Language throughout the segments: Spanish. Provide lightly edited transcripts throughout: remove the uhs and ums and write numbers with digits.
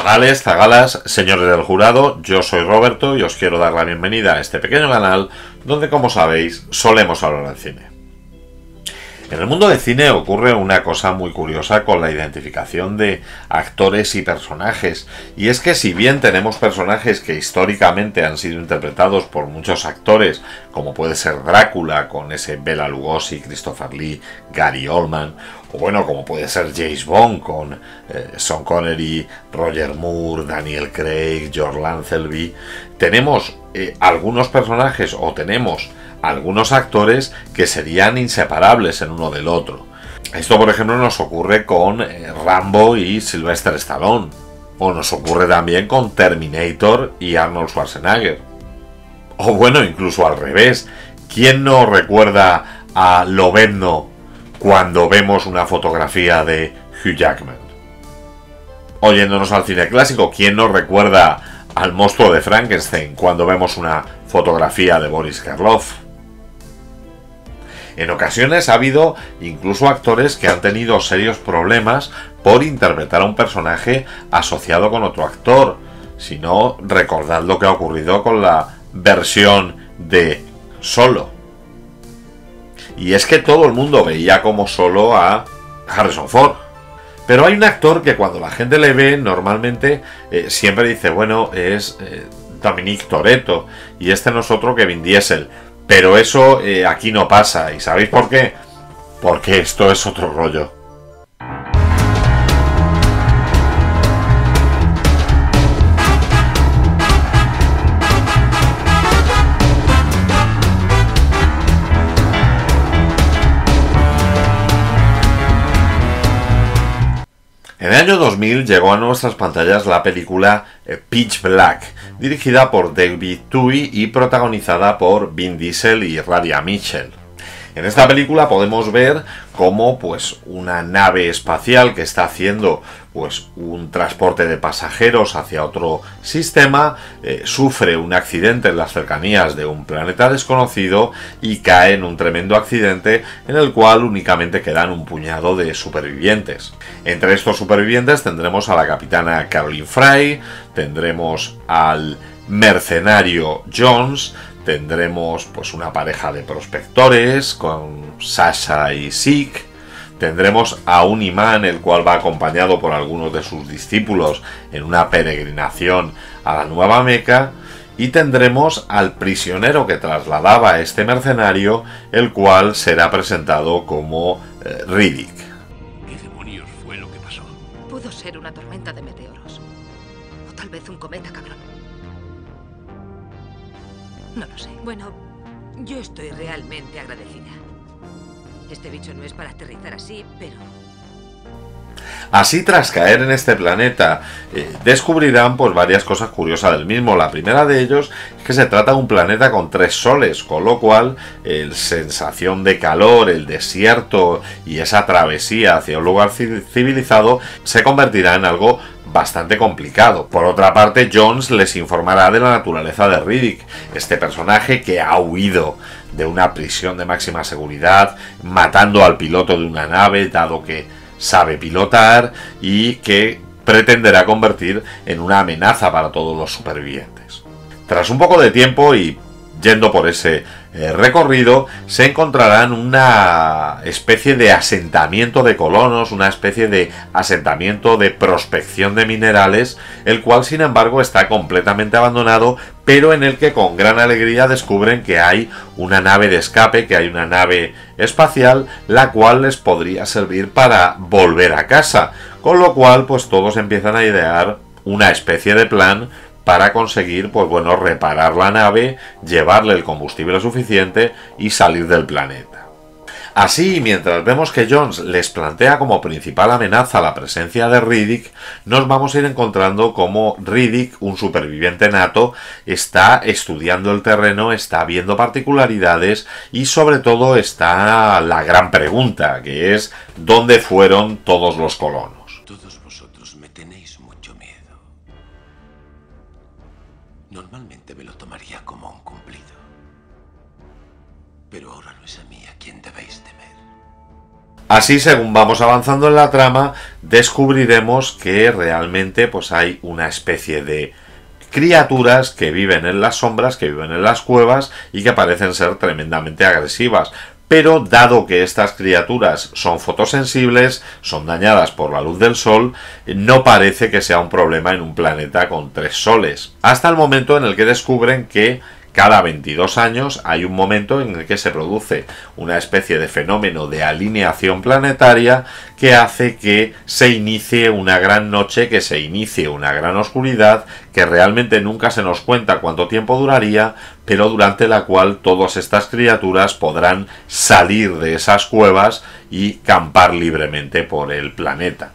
Zagales, zagalas, señores del jurado, yo soy Roberto y os quiero dar la bienvenida a este pequeño canal donde, como sabéis, solemos hablar de cine. En el mundo del cine ocurre una cosa muy curiosa con la identificación de actores y personajes, y es que si bien tenemos personajes que históricamente han sido interpretados por muchos actores, como puede ser Drácula con ese Bela Lugosi, Christopher Lee, Gary Oldman, o bueno, como puede ser James Bond con Sean Connery, Roger Moore, Daniel Craig, George Lazenby, tenemos algunos personajes o tenemos algunos actores que serían inseparables el uno del otro. Esto, por ejemplo, nos ocurre con Rambo y Sylvester Stallone, o nos ocurre también con Terminator y Arnold Schwarzenegger, o bueno, incluso al revés. ¿Quién no recuerda a Lobezno cuando vemos una fotografía de Hugh Jackman? Oyéndonos al cine clásico, ¿quién no recuerda al monstruo de Frankenstein cuando vemos una fotografía de Boris Karloff? En ocasiones ha habido incluso actores que han tenido serios problemas por interpretar a un personaje asociado con otro actor. Si no, recordad lo que ha ocurrido con la versión de Solo. Y es que todo el mundo veía como Solo a Harrison Ford. Pero hay un actor que cuando la gente le ve normalmente siempre dice, bueno, es Dominic Toretto, y este no es otro que Vin Diesel. Pero eso aquí no pasa. ¿Y sabéis por qué? Porque esto es otro rollo. En el año 2000 llegó a nuestras pantallas la película Pitch Black, dirigida por David Twohy y protagonizada por Vin Diesel y Radha Mitchell. En esta película podemos ver cómo pues una nave espacial que está haciendo pues un transporte de pasajeros hacia otro sistema sufre un accidente en las cercanías de un planeta desconocido y cae en un tremendo accidente en el cual únicamente quedan un puñado de supervivientes. Entre estos supervivientes tendremos a la capitana Caroline Fry, tendremos al mercenario Jones, tendremos pues una pareja de prospectores con Sasha y Zeke, tendremos a un imán el cual va acompañado por algunos de sus discípulos en una peregrinación a la Nueva Meca, y tendremos al prisionero que trasladaba a este mercenario, el cual será presentado como Riddick. ¿Qué demonios fue lo que pasó? Pudo ser una tormenta de meteoros. O tal vez un cometa, cabrón. No lo sé. Bueno, yo estoy realmente agradecida. Este bicho no es para aterrizar así, pero... Así, tras caer en este planeta, descubrirán pues varias cosas curiosas del mismo. La primera de ellos es que se trata de un planeta con 3 soles, con lo cual la sensación de calor, el desierto y esa travesía hacia un lugar civilizado se convertirá en algo bastante complicado. Por otra parte, Jones les informará de la naturaleza de Riddick, este personaje que ha huido de una prisión de máxima seguridad, matando al piloto de una nave, dado que sabe pilotar, y que pretenderá convertir en una amenaza para todos los supervivientes. Tras un poco de tiempo y yendo por ese recorrido, se encontrarán una especie de asentamiento de colonos, una especie de asentamiento de prospección de minerales, el cual sin embargo está completamente abandonado, pero en el que con gran alegría descubren que hay una nave de escape, que hay una nave espacial, la cual les podría servir para volver a casa, con lo cual pues todos empiezan a idear una especie de plan para conseguir, pues bueno, reparar la nave, llevarle el combustible suficiente y salir del planeta. Así, mientras vemos que Jones les plantea como principal amenaza la presencia de Riddick, nos vamos a ir encontrando como Riddick, un superviviente nato, está estudiando el terreno, está viendo particularidades y sobre todo está la gran pregunta, que es ¿dónde fueron todos los colonos? Todos vosotros me tenéis mucho miedo. Normalmente me lo tomaría como un cumplido. Pero ahora no es a mí a quien debéis temer. Así, según vamos avanzando en la trama, descubriremos que realmente pues hay una especie de criaturas que viven en las sombras, que viven en las cuevas y que parecen ser tremendamente agresivas. Pero dado que estas criaturas son fotosensibles, son dañadas por la luz del sol, no parece que sea un problema en un planeta con 3 soles. Hasta el momento en el que descubren que cada 22 años hay un momento en el que se produce una especie de fenómeno de alineación planetaria que hace que se inicie una gran noche, que se inicie una gran oscuridad, que realmente nunca se nos cuenta cuánto tiempo duraría, pero durante la cual todas estas criaturas podrán salir de esas cuevas y campar libremente por el planeta.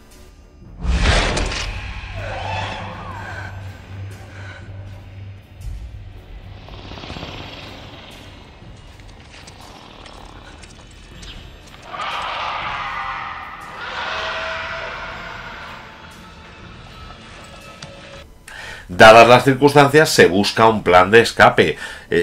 Dadas las circunstancias, se busca un plan de escape,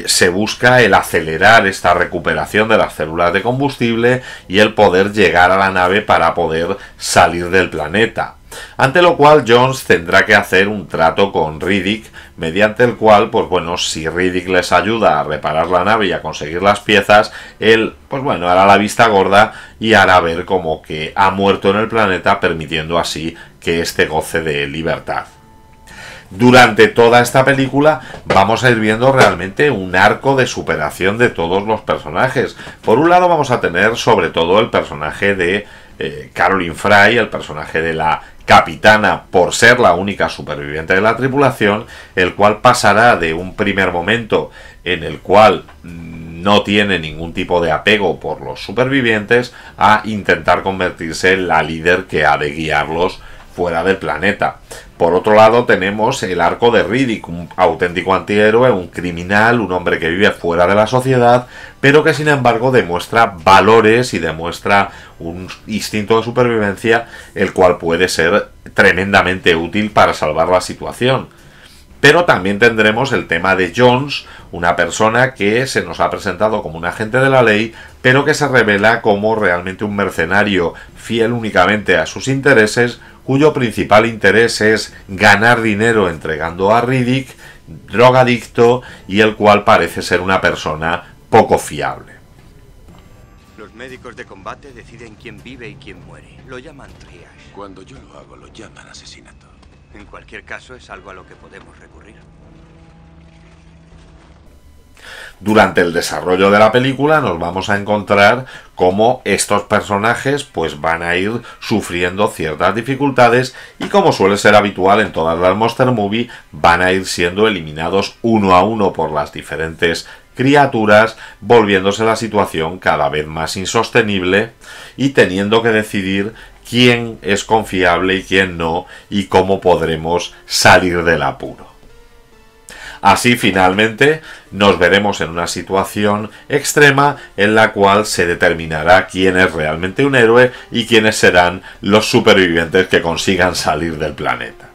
se busca el acelerar esta recuperación de las células de combustible y el poder llegar a la nave para poder salir del planeta. Ante lo cual Jones tendrá que hacer un trato con Riddick, mediante el cual, pues bueno, si Riddick les ayuda a reparar la nave y a conseguir las piezas, él, pues bueno, hará la vista gorda y hará ver como que ha muerto en el planeta, permitiendo así que éste goce de libertad. Durante toda esta película vamos a ir viendo realmente un arco de superación de todos los personajes. Por un lado vamos a tener sobre todo el personaje de Caroline Fry, el personaje de la capitana, por ser la única superviviente de la tripulación, el cual pasará de un primer momento en el cual no tiene ningún tipo de apego por los supervivientes a intentar convertirse en la líder que ha de guiarlos fuera del planeta. Por otro lado tenemos el arco de Riddick, un auténtico antihéroe, un criminal, un hombre que vive fuera de la sociedad, pero que sin embargo demuestra valores y demuestra un instinto de supervivencia, el cual puede ser tremendamente útil para salvar la situación. Pero también tendremos el tema de Jones, una persona que se nos ha presentado como un agente de la ley, pero que se revela como realmente un mercenario fiel únicamente a sus intereses, cuyo principal interés es ganar dinero entregando a Riddick, drogadicto, y el cual parece ser una persona poco fiable. Los médicos de combate deciden quién vive y quién muere. Lo llaman triage. Cuando yo lo hago, lo llaman asesinato. En cualquier caso, es algo a lo que podemos recurrir. Durante el desarrollo de la película nos vamos a encontrar cómo estos personajes pues van a ir sufriendo ciertas dificultades y, como suele ser habitual en todas las Monster Movie, van a ir siendo eliminados uno a uno por las diferentes criaturas, volviéndose la situación cada vez más insostenible y teniendo que decidir quién es confiable y quién no, y cómo podremos salir del apuro. Así, finalmente, nos veremos en una situación extrema en la cual se determinará quién es realmente un héroe y quiénes serán los supervivientes que consigan salir del planeta.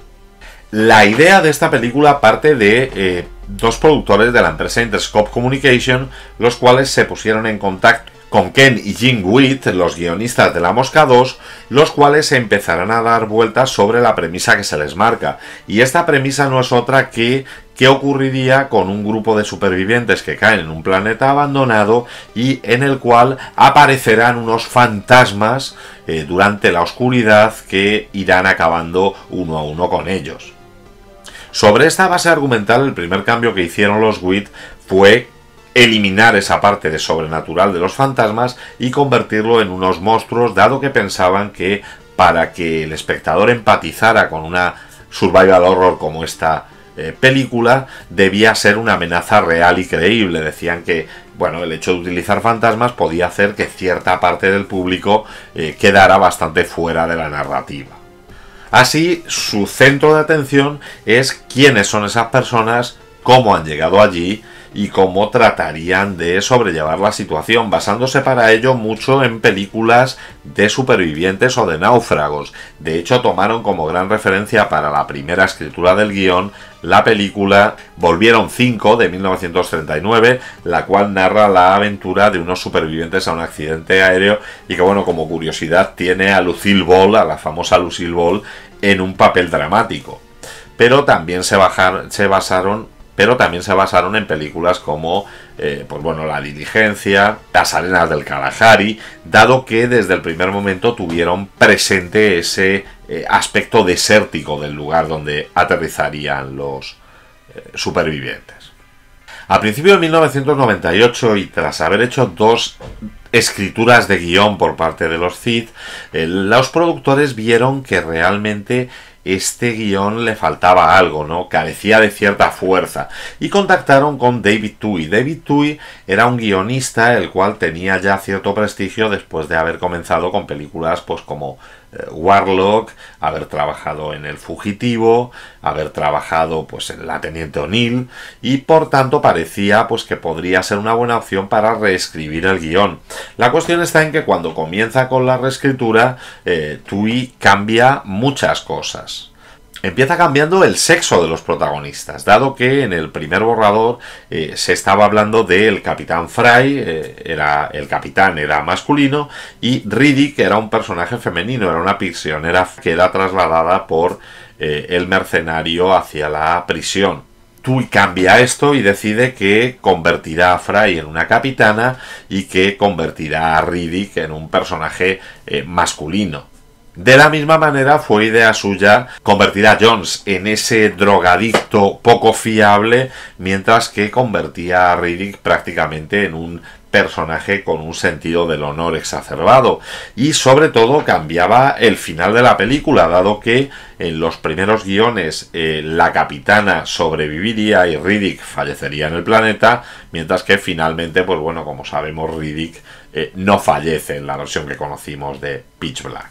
La idea de esta película parte de dos productores de la empresa Interscope Communication, los cuales se pusieron en contacto con Ken y Jim Witt, los guionistas de La Mosca 2, los cuales empezarán a dar vueltas sobre la premisa que se les marca. Y esta premisa no es otra que qué ocurriría con un grupo de supervivientes que caen en un planeta abandonado y en el cual aparecerán unos fantasmas durante la oscuridad que irán acabando uno a uno con ellos. Sobre esta base argumental, el primer cambio que hicieron los Witt fue eliminar esa parte de sobrenatural de los fantasmas y convertirlo en unos monstruos, dado que pensaban que para que el espectador empatizara con una survival horror como esta película, debía ser una amenaza real y creíble. Decían que, bueno, el hecho de utilizar fantasmas podía hacer que cierta parte del público quedara bastante fuera de la narrativa. Así, su centro de atención es quiénes son esas personas, cómo han llegado allí y cómo tratarían de sobrellevar la situación, basándose para ello mucho en películas de supervivientes o de náufragos. De hecho, tomaron como gran referencia para la primera escritura del guión la película Volvieron 5 de 1939, la cual narra la aventura de unos supervivientes a un accidente aéreo y que, bueno, como curiosidad tiene a Lucille Ball, a la famosa Lucille Ball, en un papel dramático. Pero también se basaron en películas como pues bueno, La Diligencia, Las Arenas del Kalahari, dado que desde el primer momento tuvieron presente ese aspecto desértico del lugar donde aterrizarían los supervivientes. A principios de 1998, y tras haber hecho 2 escrituras de guión por parte de los Cid, los productores vieron que realmente este guión le faltaba algo, ¿no? Carecía de cierta fuerza, y contactaron con David Twohy. David Twohy era un guionista el cual tenía ya cierto prestigio después de haber comenzado con películas pues como Warlock, haber trabajado en El Fugitivo, haber trabajado pues en La Teniente O'Neill, y por tanto parecía pues que podría ser una buena opción para reescribir el guión. La cuestión está en que cuando comienza con la reescritura, Twohy cambia muchas cosas. Empieza cambiando el sexo de los protagonistas, dado que en el primer borrador se estaba hablando del Capitán Fry, el capitán era masculino, y Riddick era un personaje femenino, era una prisionera que era trasladada por el mercenario hacia la prisión. Twohy cambia esto y decide que convertirá a Fry en una capitana y que convertirá a Riddick en un personaje masculino. De la misma manera fue idea suya convertir a Jones en ese drogadicto poco fiable, mientras que convertía a Riddick prácticamente en un personaje con un sentido del honor exacerbado, y sobre todo cambiaba el final de la película, dado que en los primeros guiones la capitana sobreviviría y Riddick fallecería en el planeta, mientras que finalmente, pues bueno, como sabemos, Riddick no fallece en la versión que conocimos de Pitch Black.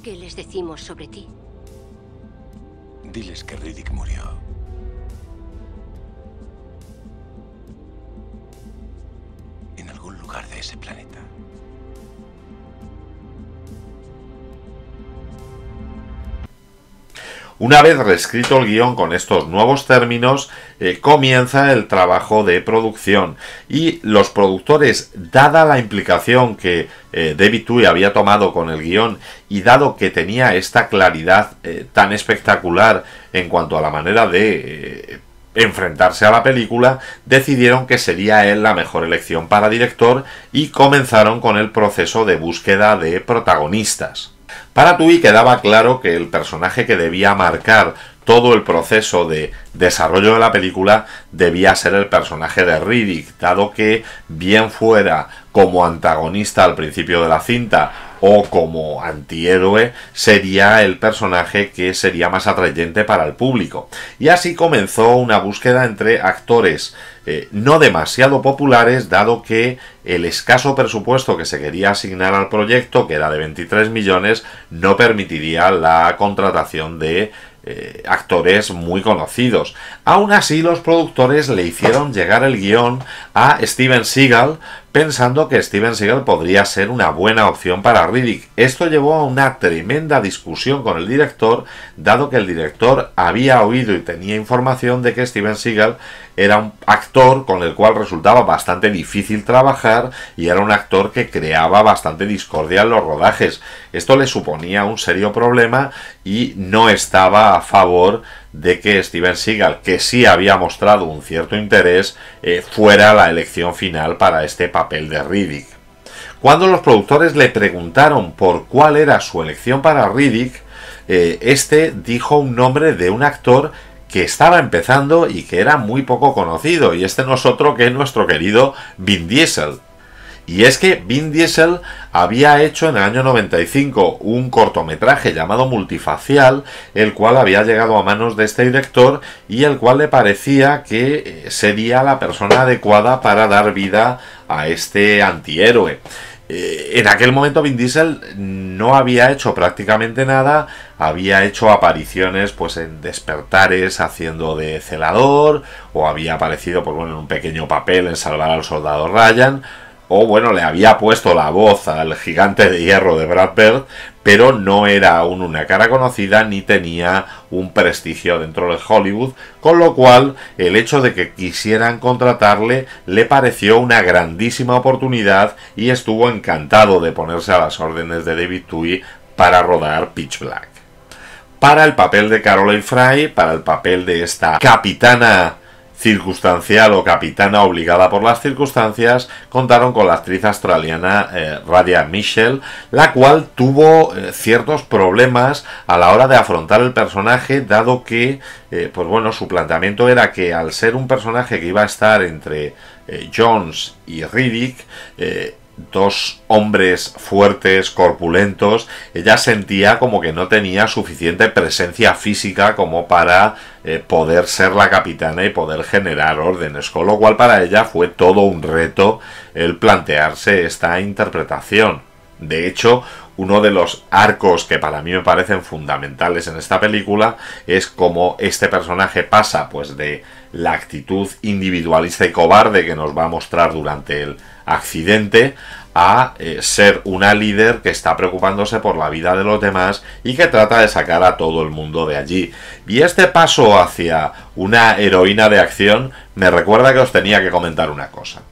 ¿Qué les decimos sobre ti? Diles que Riddick murió. En algún lugar de ese planeta. Una vez reescrito el guión con estos nuevos términos, comienza el trabajo de producción, y los productores, dada la implicación que David Twohy había tomado con el guión y dado que tenía esta claridad tan espectacular en cuanto a la manera de enfrentarse a la película, decidieron que sería él la mejor elección para director y comenzaron con el proceso de búsqueda de protagonistas. Para Twohy quedaba claro que el personaje que debía marcar todo el proceso de desarrollo de la película debía ser el personaje de Riddick, dado que bien fuera como antagonista al principio de la cinta o como antihéroe, sería el personaje que sería más atrayente para el público. Y así comenzó una búsqueda entre actores no demasiado populares, dado que el escaso presupuesto que se quería asignar al proyecto, que era de 23 millones, no permitiría la contratación de actores muy conocidos. Aún así, los productores le hicieron llegar el guión a Steven Seagal, pensando que Steven Seagal podría ser una buena opción para Riddick. Esto llevó a una tremenda discusión con el director, dado que el director había oído y tenía información de que Steven Seagal era un actor con el cual resultaba bastante difícil trabajar y era un actor que creaba bastante discordia en los rodajes. Esto le suponía un serio problema y no estaba a favor de que Steven Seagal, que sí había mostrado un cierto interés, fuera la elección final para este papel de Riddick. Cuando los productores le preguntaron por cuál era su elección para Riddick, este dijo un nombre de un actor que estaba empezando y que era muy poco conocido, y este no es otro que nuestro querido Vin Diesel. Y es que Vin Diesel había hecho en el año 95 un cortometraje llamado Multifacial, el cual había llegado a manos de este director y el cual le parecía que sería la persona adecuada para dar vida a este antihéroe. En aquel momento Vin Diesel no había hecho prácticamente nada, había hecho apariciones pues en Despertares haciendo de celador, o había aparecido pues, bueno, en un pequeño papel en Salvar al Soldado Ryan, o bueno, le había puesto la voz al Gigante de Hierro de Brad Bird, pero no era aún una cara conocida ni tenía un prestigio dentro de Hollywood, con lo cual el hecho de que quisieran contratarle le pareció una grandísima oportunidad y estuvo encantado de ponerse a las órdenes de David Twohy para rodar Pitch Black. Para el papel de Caroline Fry, para el papel de esta capitana circunstancial o capitana obligada por las circunstancias, contaron con la actriz australiana Radha Mitchell, la cual tuvo ciertos problemas a la hora de afrontar el personaje, dado que pues bueno, su planteamiento era que al ser un personaje que iba a estar entre Jones y Riddick, dos hombres fuertes, corpulentos, ella sentía como que no tenía suficiente presencia física como para poder ser la capitana y poder generar órdenes, con lo cual para ella fue todo un reto el plantearse esta interpretación. De hecho, uno de los arcos que para mí me parecen fundamentales en esta película es cómo este personaje pasa pues de la actitud individualista y cobarde que nos va a mostrar durante el accidente a ser una líder que está preocupándose por la vida de los demás y que trata de sacar a todo el mundo de allí. Y este paso hacia una heroína de acción me recuerda que os tenía que comentar una cosa.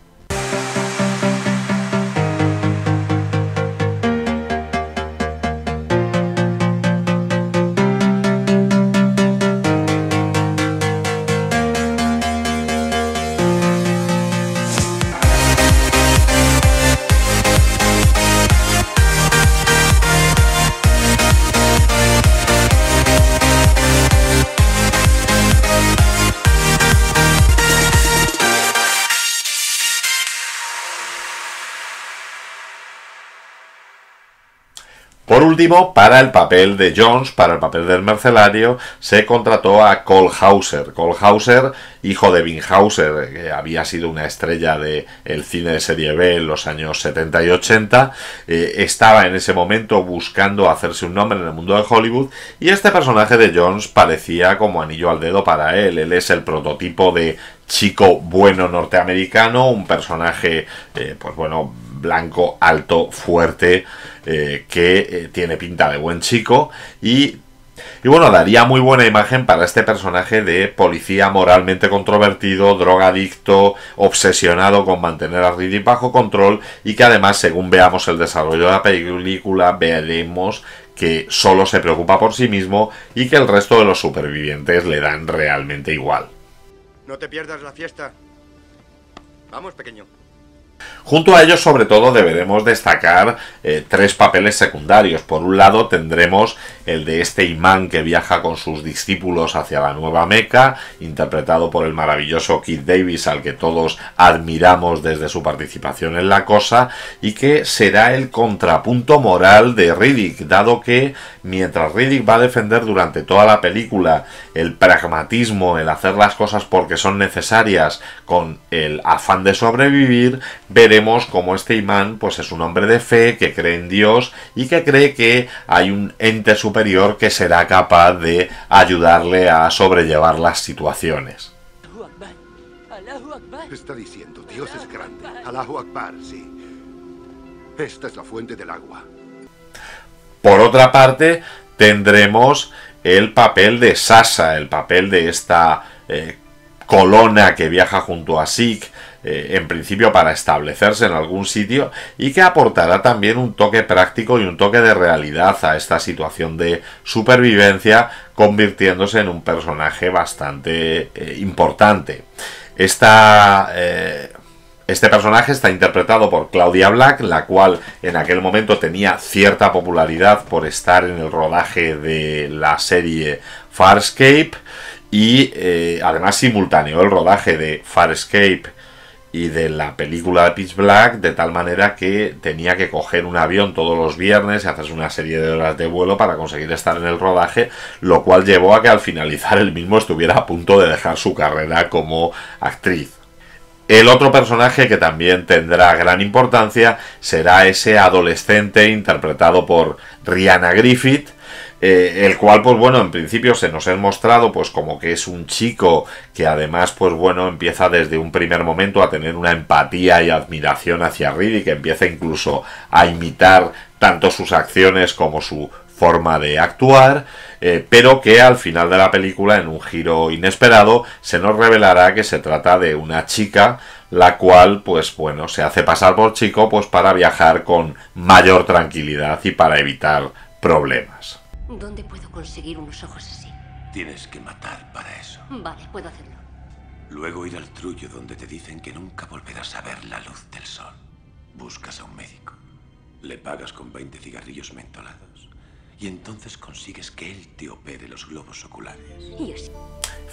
Por último, para el papel de Jones, para el papel del mercenario, se contrató a Cole Hauser. Cole Hauser, hijo de Vin Hauser, que había sido una estrella del cine de serie B en los años 70 y 80, estaba en ese momento buscando hacerse un nombre en el mundo de Hollywood, y este personaje de Jones parecía como anillo al dedo para él. Él es el prototipo de chico bueno norteamericano, un personaje, pues bueno, blanco, alto, fuerte, que tiene pinta de buen chico y bueno, daría muy buena imagen para este personaje de policía moralmente controvertido, drogadicto, obsesionado con mantener a Riddick bajo control y que además, según veamos el desarrollo de la película, veremos que solo se preocupa por sí mismo y que el resto de los supervivientes le dan realmente igual. No te pierdas la fiesta. Vamos, pequeño. Junto a ellos, sobre todo, deberemos destacar tres papeles secundarios. Por un lado, tendremos el de este imán que viaja con sus discípulos hacia la Nueva Meca, interpretado por el maravilloso Keith Davis, al que todos admiramos desde su participación en La Cosa, y que será el contrapunto moral de Riddick, dado que mientras Riddick va a defender durante toda la película el pragmatismo, el hacer las cosas porque son necesarias, con el afán de sobrevivir, veremos como este imán pues es un hombre de fe, que cree en Dios y que cree que hay un ente superior que será capaz de ayudarle a sobrellevar las situaciones. Está diciendo, Dios es grande. Allahu Akbar, sí. Esta es la fuente del agua. Por otra parte, tendremos el papel de Sasha, el papel de esta colona que viaja junto a Zeke, en principio para establecerse en algún sitio, y que aportará también un toque práctico y un toque de realidad a esta situación de supervivencia, convirtiéndose en un personaje bastante importante. Este personaje está interpretado por Claudia Black, la cual en aquel momento tenía cierta popularidad por estar en el rodaje de la serie Farscape, y además simultaneó el rodaje de Farscape y de la película de Pitch Black, de tal manera que tenía que coger un avión todos los viernes y hacerse una serie de horas de vuelo para conseguir estar en el rodaje, lo cual llevó a que al finalizar el mismo estuviera a punto de dejar su carrera como actriz. El otro personaje que también tendrá gran importancia será ese adolescente interpretado por Rhianna Griffith, el cual, pues bueno, en principio se nos ha mostrado pues como que es un chico que además, pues bueno, empieza desde un primer momento a tener una empatía y admiración hacia Riddick, que empieza incluso a imitar tanto sus acciones como su forma de actuar, pero que al final de la película, en un giro inesperado, se nos revelará que se trata de una chica, la cual, pues bueno, se hace pasar por chico pues para viajar con mayor tranquilidad y para evitar problemas. ¿Dónde puedo conseguir unos ojos así? Tienes que matar para eso. Vale, puedo hacerlo. Luego ir al trullo donde te dicen que nunca volverás a ver la luz del sol. Buscas a un médico. Le pagas con 20 cigarrillos mentolados. Y entonces consigues que él te opere los globos oculares. Y así.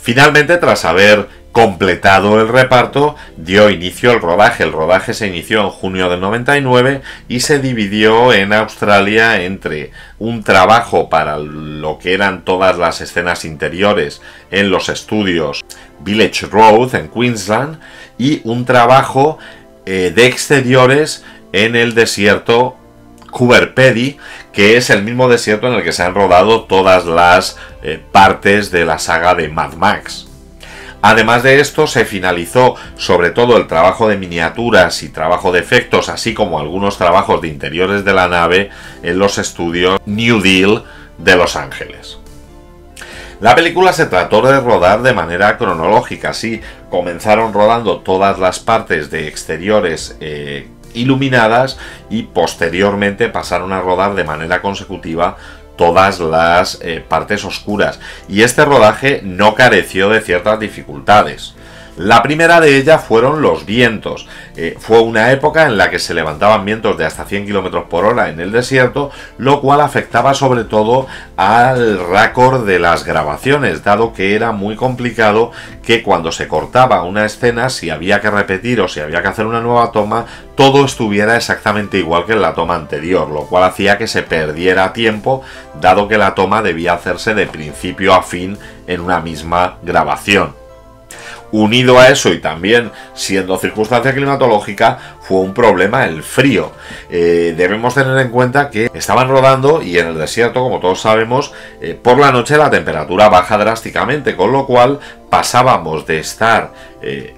Finalmente, tras haber completado el reparto, dio inicio el rodaje. El rodaje se inició en junio del 99 y se dividió en Australia entre un trabajo para lo que eran todas las escenas interiores en los estudios Village Road en Queensland y un trabajo de exteriores en el desierto Coober Pedy, que es el mismo desierto en el que se han rodado todas las partes de la saga de Mad Max. Además de esto, se finalizó sobre todo el trabajo de miniaturas y trabajo de efectos, así como algunos trabajos de interiores de la nave en los estudios New Deal de Los Ángeles. La película se trató de rodar de manera cronológica, así comenzaron rodando todas las partes de exteriores iluminadas y posteriormente pasaron a rodar de manera consecutiva todas las partes oscuras, y este rodaje no careció de ciertas dificultades. La primera de ellas fueron los vientos. Fue una época en la que se levantaban vientos de hasta 100 km por hora en el desierto, lo cual afectaba sobre todo al récord de las grabaciones, dado que era muy complicado que cuando se cortaba una escena, si había que repetir o si había que hacer una nueva toma, todo estuviera exactamente igual que en la toma anterior, lo cual hacía que se perdiera tiempo, dado que la toma debía hacerse de principio a fin en una misma grabación. Unido a eso, y también siendo circunstancia climatológica, fue un problema el frío. Debemos tener en cuenta que estaban rodando y en el desierto, como todos sabemos, por la noche la temperatura baja drásticamente, con lo cual pasábamos de estar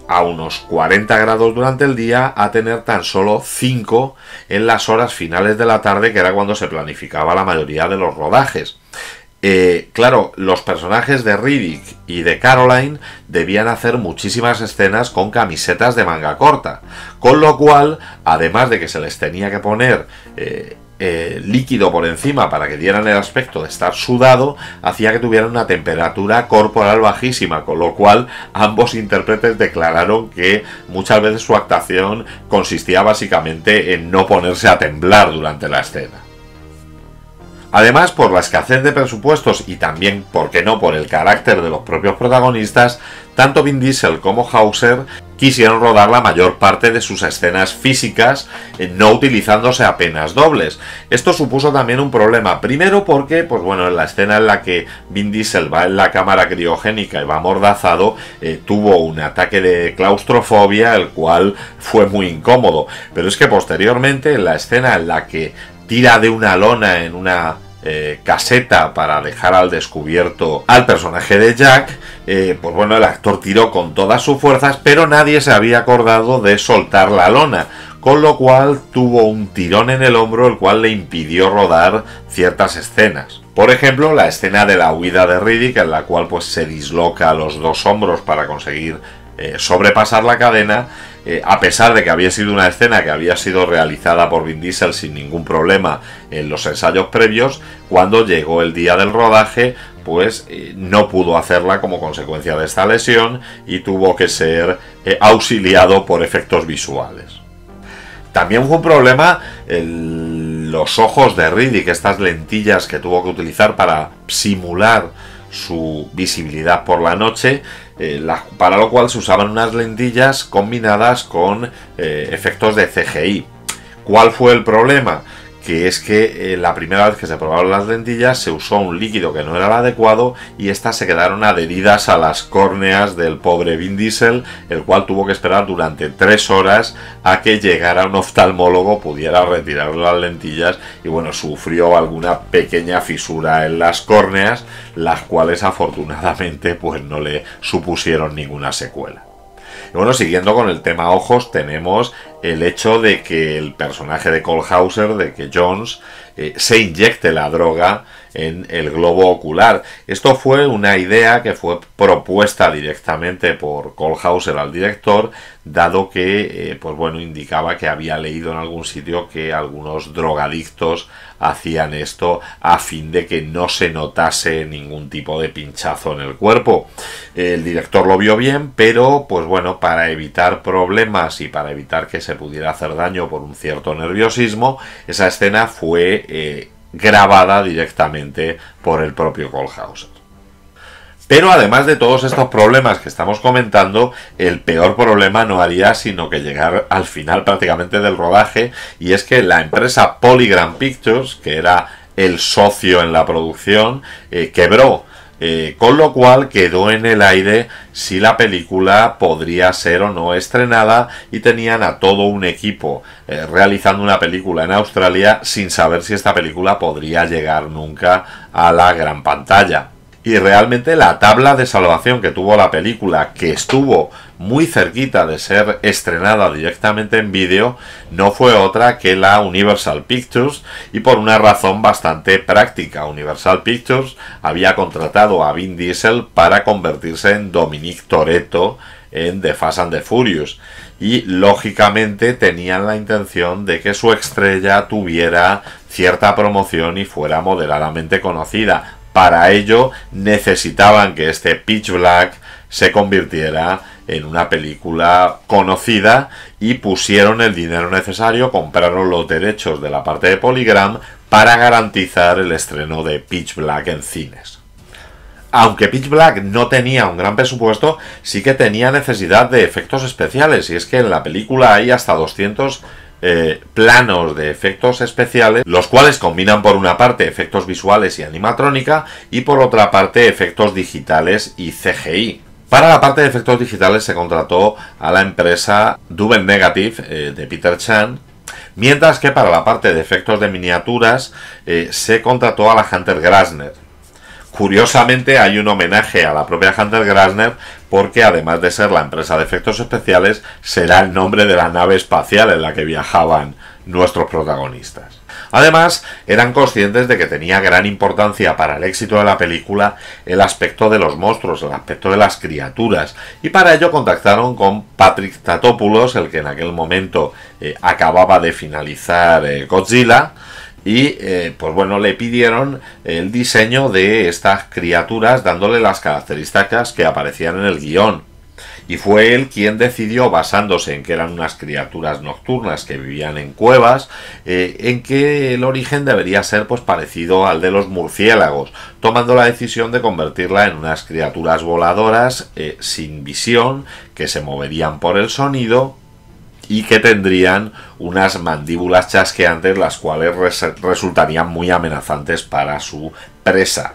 a unos 40 grados durante el día a tener tan solo 5 en las horas finales de la tarde, que era cuando se planificaba la mayoría de los rodajes. Claro, los personajes de Riddick y de Caroline debían hacer muchísimas escenas con camisetas de manga corta, con lo cual, además de que se les tenía que poner líquido por encima para que dieran el aspecto de estar sudado, hacía que tuvieran una temperatura corporal bajísima, con lo cual ambos intérpretes declararon que muchas veces su actuación consistía básicamente en no ponerse a temblar durante la escena. Además, por la escasez de presupuestos y también, ¿por qué no?, por el carácter de los propios protagonistas, tanto Vin Diesel como Hauser quisieron rodar la mayor parte de sus escenas físicas, no utilizándose apenas dobles. Esto supuso también un problema, primero porque, pues bueno, en la escena en la que Vin Diesel va en la cámara criogénica y va amordazado, tuvo un ataque de claustrofobia, el cual fue muy incómodo. Pero es que posteriormente, en la escena en la que tira de una lona en una caseta para dejar al descubierto al personaje de Jack, pues bueno, el actor tiró con todas sus fuerzas, pero nadie se había acordado de soltar la lona, con lo cual tuvo un tirón en el hombro, el cual le impidió rodar ciertas escenas. Por ejemplo, la escena de la huida de Riddick, en la cual pues se disloca los dos hombros para conseguir sobrepasar la cadena, a pesar de que había sido una escena que había sido realizada por Vin Diesel sin ningún problema en los ensayos previos, cuando llegó el día del rodaje, pues no pudo hacerla como consecuencia de esta lesión y tuvo que ser auxiliado por efectos visuales. También fue un problema los ojos de Riddick, estas lentillas que tuvo que utilizar para simular su visibilidad por la noche, para lo cual se usaban unas lentillas combinadas con efectos de CGI. ¿Cuál fue el problema? que es que la primera vez que se probaron las lentillas se usó un líquido que no era el adecuado y estas se quedaron adheridas a las córneas del pobre Vin Diesel, el cual tuvo que esperar durante 3 horas a que llegara un oftalmólogo, pudiera retirar las lentillas y bueno, sufrió alguna pequeña fisura en las córneas, las cuales afortunadamente pues no le supusieron ninguna secuela. Y bueno, siguiendo con el tema ojos, tenemos el hecho de que el personaje de Cole Hauser, de que Jones, se inyecte la droga en el globo ocular. Esto fue una idea que fue propuesta directamente por Cole Hauser al director, dado que, pues bueno, indicaba que había leído en algún sitio que algunos drogadictos hacían esto a fin de que no se notase ningún tipo de pinchazo en el cuerpo. El director lo vio bien, pero pues bueno, para evitar problemas y para evitar que se pudiera hacer daño por un cierto nerviosismo, esa escena fue grabada directamente por el propio Cole Hauser. Pero además de todos estos problemas que estamos comentando, el peor problema no haría sino que llegar al final prácticamente del rodaje, y es que la empresa Polygram Pictures, que era el socio en la producción, quebró. Con lo cual quedó en el aire si la película podría ser o no estrenada, y tenían a todo un equipo realizando una película en Australia sin saber si esta película podría llegar nunca a la gran pantalla. Y realmente la tabla de salvación que tuvo la película, que estuvo muy cerquita de ser estrenada directamente en vídeo, no fue otra que la Universal Pictures, y por una razón bastante práctica. Universal Pictures había contratado a Vin Diesel para convertirse en Dominic Toretto en The Fast and the Furious, y lógicamente tenían la intención de que su estrella tuviera cierta promoción y fuera moderadamente conocida. Para ello necesitaban que este Pitch Black se convirtiera en una película conocida, y pusieron el dinero necesario, compraron los derechos de la parte de Polygram para garantizar el estreno de Pitch Black en cines. Aunque Pitch Black no tenía un gran presupuesto, sí que tenía necesidad de efectos especiales, y es que en la película hay hasta 200 planos de efectos especiales, los cuales combinan por una parte efectos visuales y animatrónica, y por otra parte efectos digitales y CGI. Para la parte de efectos digitales se contrató a la empresa Double Negative de Peter Chan, mientras que para la parte de efectos de miniaturas se contrató a la Hunter Grasner. Curiosamente hay un homenaje a la propia Hunter Grasner, porque además de ser la empresa de efectos especiales, será el nombre de la nave espacial en la que viajaban nuestros protagonistas. Además, eran conscientes de que tenía gran importancia para el éxito de la película el aspecto de los monstruos, el aspecto de las criaturas, y para ello contactaron con Patrick Tatopoulos, el que en aquel momento acababa de finalizar Godzilla, y pues bueno, le pidieron el diseño de estas criaturas dándole las características que aparecían en el guión, y fue él quien decidió, basándose en que eran unas criaturas nocturnas que vivían en cuevas, en que el origen debería ser pues parecido al de los murciélagos, tomando la decisión de convertirla en unas criaturas voladoras sin visión, que se moverían por el sonido y que tendrían unas mandíbulas chasqueantes, las cuales resultarían muy amenazantes para su presa.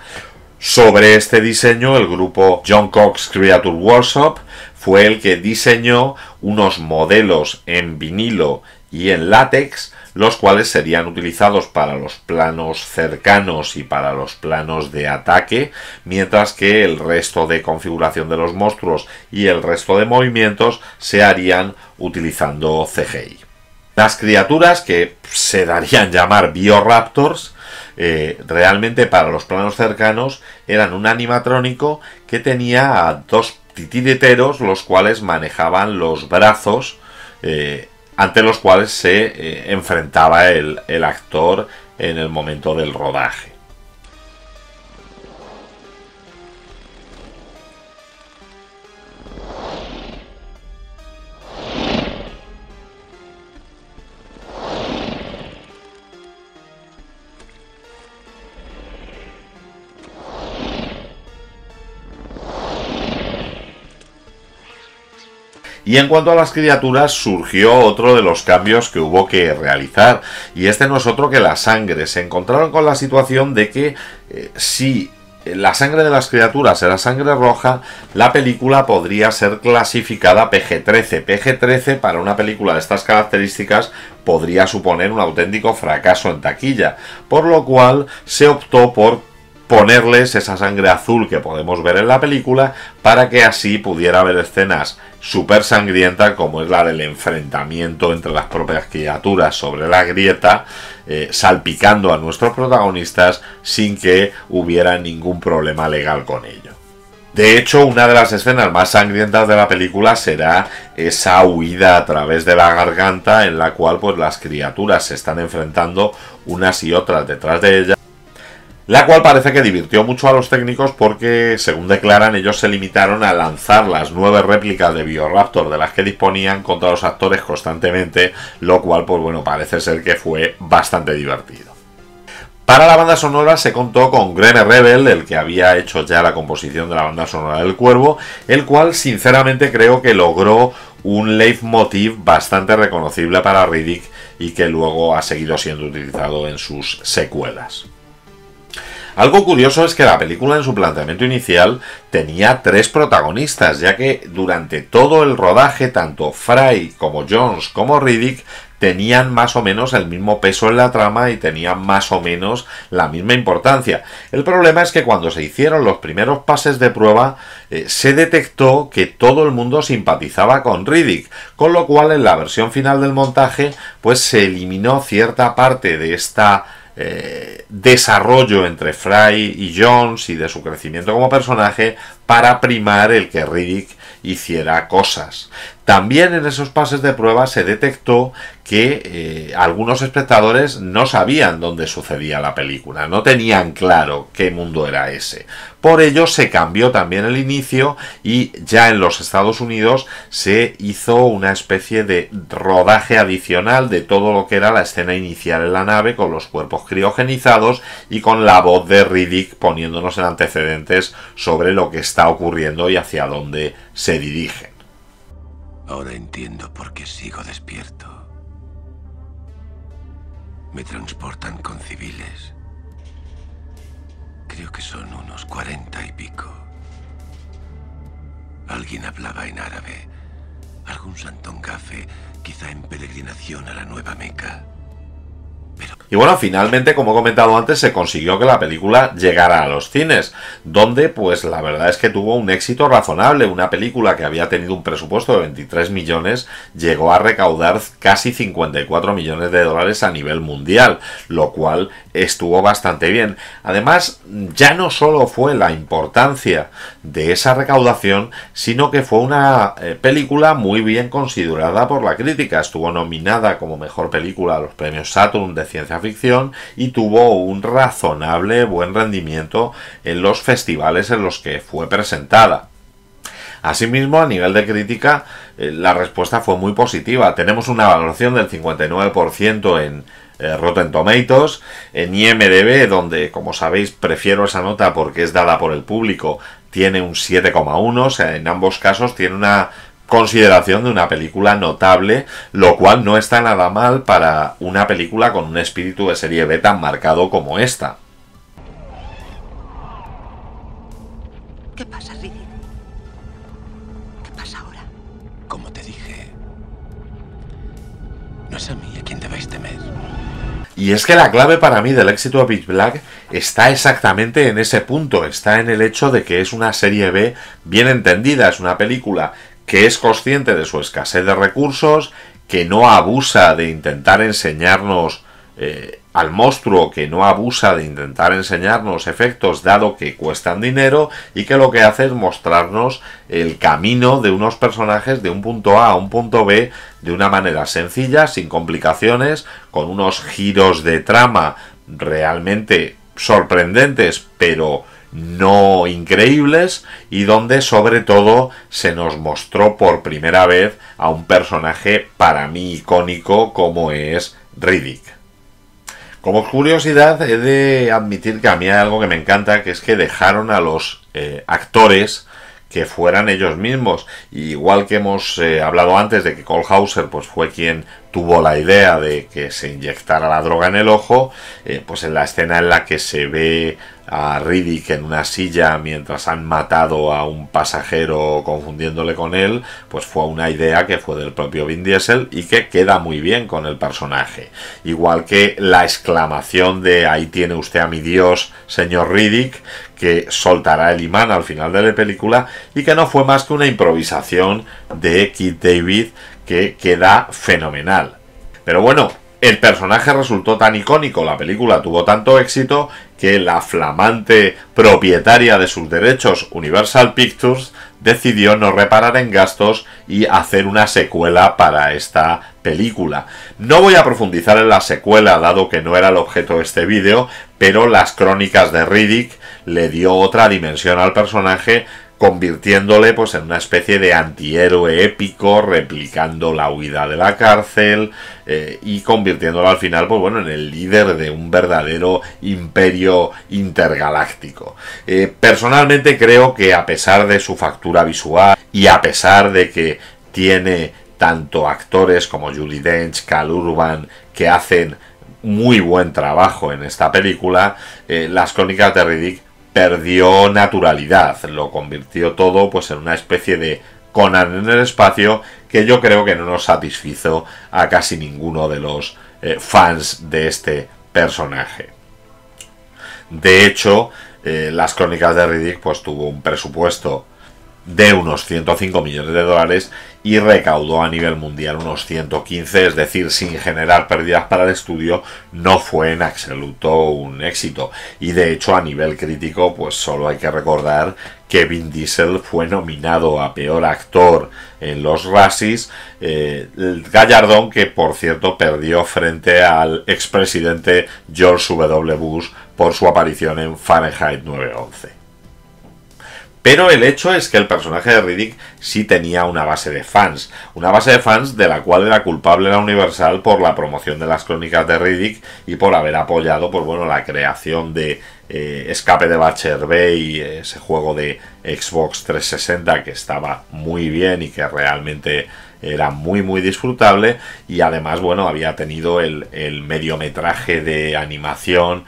Sobre este diseño, el grupo John Cox Creature Workshop fue el que diseñó unos modelos en vinilo y en látex, los cuales serían utilizados para los planos cercanos y para los planos de ataque, mientras que el resto de configuración de los monstruos y el resto de movimientos se harían utilizando CGI. Las criaturas, que se darían llamar Bioraptors, realmente para los planos cercanos eran un animatrónico que tenía a 2 titiriteros, los cuales manejaban los brazos ante los cuales se enfrentaba el actor en el momento del rodaje. Y en cuanto a las criaturas, surgió otro de los cambios que hubo que realizar, y este no es otro que la sangre. Se encontraron con la situación de que si la sangre de las criaturas era sangre roja, la película podría ser clasificada PG-13. PG-13 para una película de estas características podría suponer un auténtico fracaso en taquilla, por lo cual se optó por ponerles esa sangre azul que podemos ver en la película, para que así pudiera haber escenas súper sangrientas, como es la del enfrentamiento entre las propias criaturas sobre la grieta, salpicando a nuestros protagonistas sin que hubiera ningún problema legal con ello. De hecho, una de las escenas más sangrientas de la película será esa huida a través de la garganta, en la cual pues las criaturas se están enfrentando unas y otras detrás de ella, la cual parece que divirtió mucho a los técnicos porque, según declaran, ellos se limitaron a lanzar las 9 réplicas de Bioraptor de las que disponían contra los actores constantemente, lo cual, pues bueno, parece ser que fue bastante divertido. Para la banda sonora se contó con Greme Rebel, el que había hecho ya la composición de la banda sonora del Cuervo, el cual sinceramente creo que logró un leitmotiv bastante reconocible para Riddick y que luego ha seguido siendo utilizado en sus secuelas. Algo curioso es que la película en su planteamiento inicial tenía 3 protagonistas, ya que durante todo el rodaje tanto Fry como Jones como Riddick tenían más o menos el mismo peso en la trama y tenían más o menos la misma importancia. El problema es que cuando se hicieron los primeros pases de prueba se detectó que todo el mundo simpatizaba con Riddick, con lo cual en la versión final del montaje pues se eliminó cierta parte de esta desarrollo entre Fry y Jones y de su crecimiento como personaje, para primar el que Riddick hiciera cosas. También en esos pases de prueba se detectó que algunos espectadores no sabían dónde sucedía la película, no tenían claro qué mundo era ese. Por ello se cambió también el inicio y ya en los Estados Unidos se hizo una especie de rodaje adicional de todo lo que era la escena inicial en la nave, con los cuerpos criogenizados y con la voz de Riddick poniéndonos en antecedentes sobre lo que está ocurriendo y hacia dónde se dirigen. Ahora entiendo por qué sigo despierto. Me transportan con civiles. Creo que son unos 40 y pico. Alguien hablaba en árabe. Algún santongafe, quizá en peregrinación a la Nueva Meca. Y bueno, finalmente, como he comentado antes, se consiguió que la película llegara a los cines, donde pues la verdad es que tuvo un éxito razonable. Una película que había tenido un presupuesto de 23 millones llegó a recaudar casi 54 millones de dólares a nivel mundial, lo cual estuvo bastante bien. Además, ya no solo fue la importancia de esa recaudación, sino que fue una película muy bien considerada por la crítica. Estuvo nominada como mejor película a los premios Saturn de ciencia ficción y tuvo un razonable buen rendimiento en los festivales en los que fue presentada. Asimismo, a nivel de crítica, la respuesta fue muy positiva. Tenemos una valoración del 59% en Rotten Tomatoes, en IMDb, donde, como sabéis, prefiero esa nota porque es dada por el público, tiene un 7,1, o sea, en ambos casos tiene una consideración de una película notable, lo cual no está nada mal para una película con un espíritu de serie B tan marcado como esta. ¿Qué pasa, Riddick? ¿Qué pasa ahora? Como te dije, no es a mí a quien debéis temer. Y es que la clave para mí del éxito de Pitch Black está exactamente en ese punto, está en el hecho de que es una serie B bien entendida, es una película que es consciente de su escasez de recursos, que no abusa de intentar enseñarnos al monstruo, que no abusa de intentar enseñarnos efectos dado que cuestan dinero, y que lo que hace es mostrarnos el camino de unos personajes de un punto A a un punto B de una manera sencilla, sin complicaciones, con unos giros de trama realmente sorprendentes, pero no increíbles, y donde sobre todo se nos mostró por primera vez a un personaje para mí icónico como es Riddick. Como curiosidad, he de admitir que a mí hay algo que me encanta, que es que dejaron a los actores que fueran ellos mismos. Igual que hemos hablado antes de que Cole Hauser pues fue quien tuvo la idea de que se inyectara la droga en el ojo, pues en la escena en la que se ve a Riddick en una silla mientras han matado a un pasajero confundiéndole con él, pues fue una idea que fue del propio Vin Diesel y que queda muy bien con el personaje. Igual que la exclamación de "ahí tiene usted a mi Dios, señor Riddick", que soltará el imán al final de la película y que no fue más que una improvisación de Keith David que queda fenomenal. Pero bueno, el personaje resultó tan icónico, la película tuvo tanto éxito, que la flamante propietaria de sus derechos, Universal Pictures, decidió no reparar en gastos y hacer una secuela para esta película. No voy a profundizar en la secuela, dado que no era el objeto de este vídeo, pero las crónicas de Riddick le dio otra dimensión al personaje, convirtiéndole pues en una especie de antihéroe épico, replicando la huida de la cárcel y convirtiéndolo al final pues bueno en el líder de un verdadero imperio intergaláctico. Personalmente creo que a pesar de su factura visual y a pesar de que tiene tanto actores como Judi Dench, Cal Urban, que hacen muy buen trabajo en esta película, las crónicas de Riddick perdió naturalidad, lo convirtió todo pues en una especie de Conan en el espacio que yo creo que no nos satisfizo a casi ninguno de los fans de este personaje. De hecho, las crónicas de Riddick pues tuvo un presupuesto de unos 105 millones de dólares y recaudó a nivel mundial unos 115, es decir, sin generar pérdidas para el estudio, no fue en absoluto un éxito. Y de hecho, a nivel crítico, pues solo hay que recordar que Vin Diesel fue nominado a peor actor en los Razzies, el gallardón que por cierto perdió frente al expresidente George W. Bush por su aparición en Fahrenheit 9/11. Pero el hecho es que el personaje de Riddick sí tenía una base de fans de la cual era culpable la Universal por la promoción de las crónicas de Riddick y por haber apoyado pues bueno, la creación de Escape de Butcher Bay, ese juego de Xbox 360 que estaba muy bien y que realmente era muy disfrutable, y además bueno había tenido el mediometraje de animación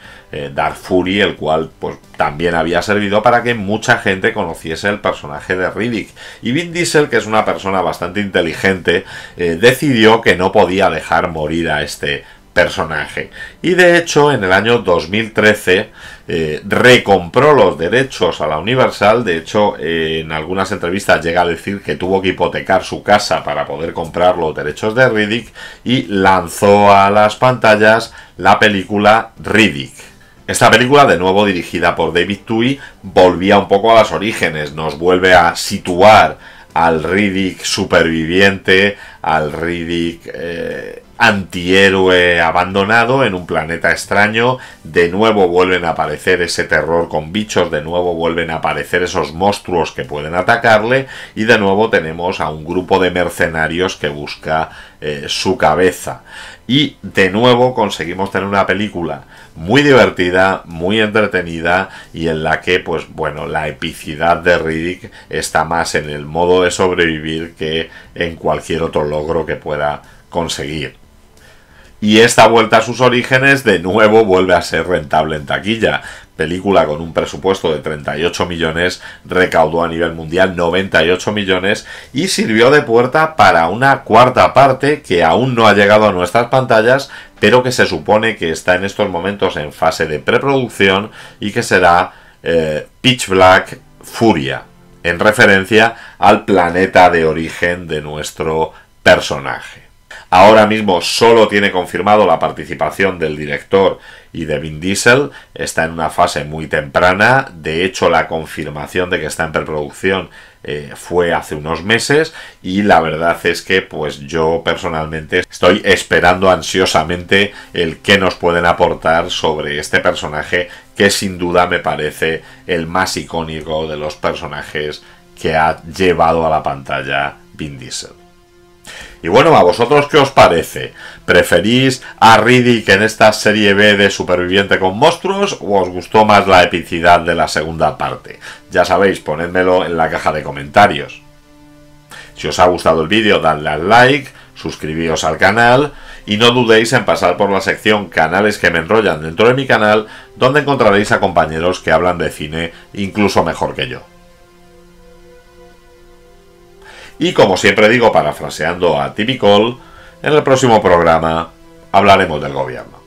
Dark Fury, el cual pues también había servido para que mucha gente conociese el personaje de Riddick. Y Vin Diesel, que es una persona bastante inteligente, decidió que no podía dejar morir a este personaje, y de hecho en el año 2013 recompró los derechos a la Universal. De hecho en algunas entrevistas llega a decir que tuvo que hipotecar su casa para poder comprar los derechos de Riddick, y lanzó a las pantallas la película Riddick. Esta película, de nuevo dirigida por David Twohy, volvía un poco a los orígenes, nos vuelve a situar al Riddick superviviente, al Riddick antihéroe abandonado en un planeta extraño. De nuevo vuelven a aparecer ese terror con bichos, de nuevo vuelven a aparecer esos monstruos que pueden atacarle, y de nuevo tenemos a un grupo de mercenarios que busca su cabeza. Y de nuevo conseguimos tener una película muy divertida, muy entretenida, y en la que pues bueno, la epicidad de Riddick está más en el modo de sobrevivir que en cualquier otro logro que pueda conseguir. Y esta vuelta a sus orígenes de nuevo vuelve a ser rentable en taquilla. Película con un presupuesto de 38 millones, recaudó a nivel mundial 98 millones y sirvió de puerta para una cuarta parte que aún no ha llegado a nuestras pantallas, pero que se supone que está en estos momentos en fase de preproducción y que será Pitch Black Furia, en referencia al planeta de origen de nuestro personaje. Ahora mismo solo tiene confirmado la participación del director y de Vin Diesel, está en una fase muy temprana. De hecho, la confirmación de que está en preproducción fue hace unos meses, y la verdad es que pues yo personalmente estoy esperando ansiosamente el que nos pueden aportar sobre este personaje, que sin duda me parece el más icónico de los personajes que ha llevado a la pantalla Vin Diesel. Y bueno, ¿a vosotros qué os parece? ¿Preferís a Riddick en esta serie B de Superviviente con monstruos o os gustó más la epicidad de la segunda parte? Ya sabéis, ponedmelo en la caja de comentarios. Si os ha gustado el vídeo, dadle al like, suscribíos al canal y no dudéis en pasar por la sección Canales que me enrollan dentro de mi canal, donde encontraréis a compañeros que hablan de cine incluso mejor que yo. Y como siempre digo, parafraseando a Timmy Cole, en el próximo programa hablaremos del gobierno.